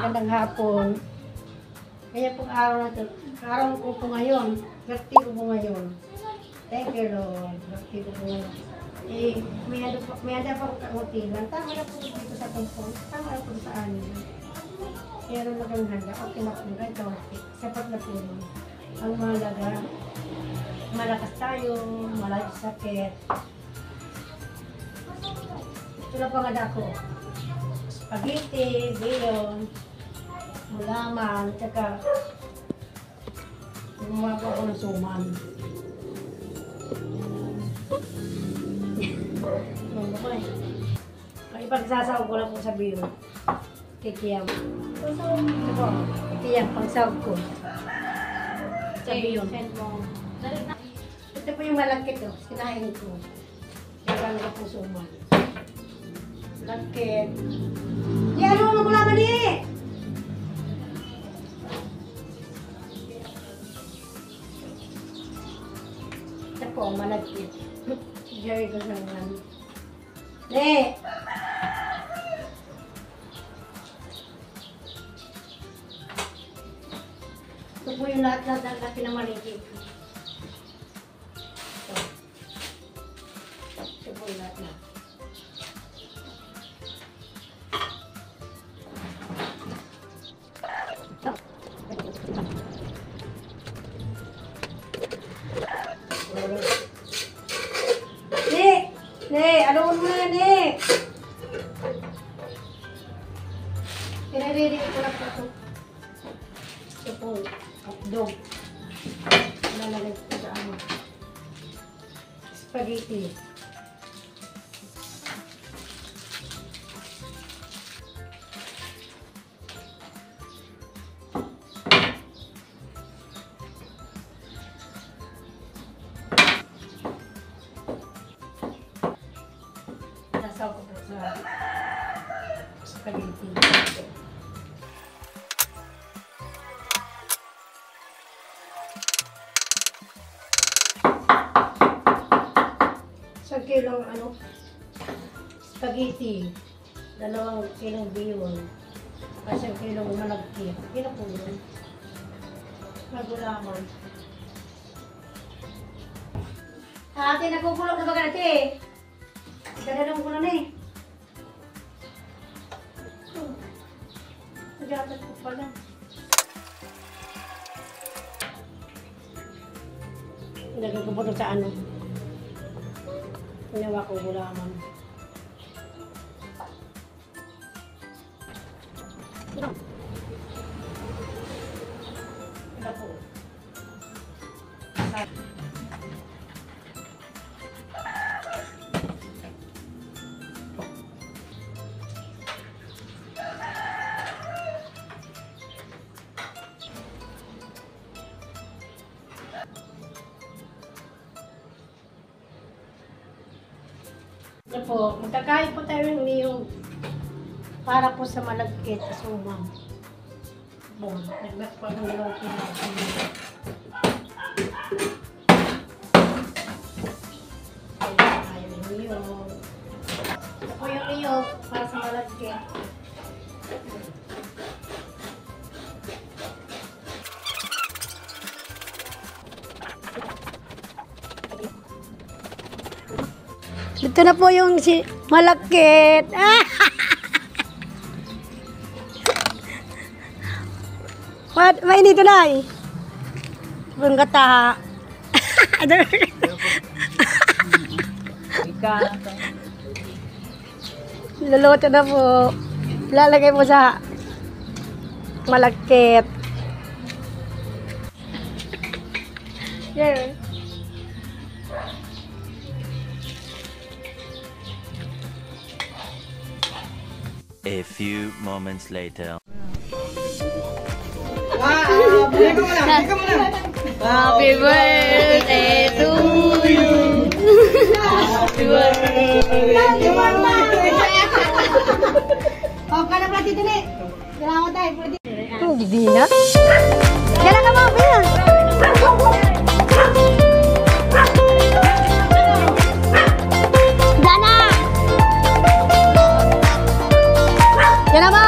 Magandang hapon. Kaya pong araw na ito, araw ko po ngayon, birthday ko po ngayon. Thank you, Lord. Birthday ko po ngayon. Eh, may handa pa ko kautilan. Tama na po dito sa tungkol. Tama na po sa amin. Pero na kang handa. Okay na po. Ganito. Sapat na po yun. Ang mahalaga, malakas tayo, malakas sakit. Ito na pangada ko. Spaghetti, bilon, mulaman, tsaka gumawa po ako ng suman. Ipagsasaw ko lang po sa bilon. Kikiyam. Ito po, kikiyam, pangsawag ko. Sa bilon. Ito po yung malakit ko, sinahin ko. Kaya ko po suman. Malakit. Di ano mo mula mali! Ito po, malakit. Jerry ko sa mga. Ne! Ito po yung lahat-lahat ng laki ng malakit. Ito po yung lahat-lahat. Anuun mo na, Ne! Pinariri ko lang po ito. Ito po, hotdog. Lalagay ko sa ano. Spaghetti. Nasaw ko po sa spaghetti. Isang kilong ano, spaghetti, 2 kilong biyon, at 1 kilong malagkit. Kino po yun? Magulaman. Ate, nagkukulog na ba ka natin? Gadalong ko na eh. Nagyatat ko pala. Ilagay ko po sa ano. Ginawa ko gulaman. Ito po. Ito po, magkakain po tayo ng niyong para po sa malagkit sa sumang. Bon, nagbat po ng niyong pinag-sumang. Ayan yung niyong. Ito po yung niyong para sa malagkit. Ito na po yung malakit. What? May dito na eh. Purong kata. Luluto na po. Lalagay mo sa malakit. There. A few moments later. Wow! Balik mo na! Happy birthday to you! Happy birthday to you! Oh, kada pala dito ni. Kailangan tayo. Hindi na. Kailan ka mga pila? Dana! Yan na ba?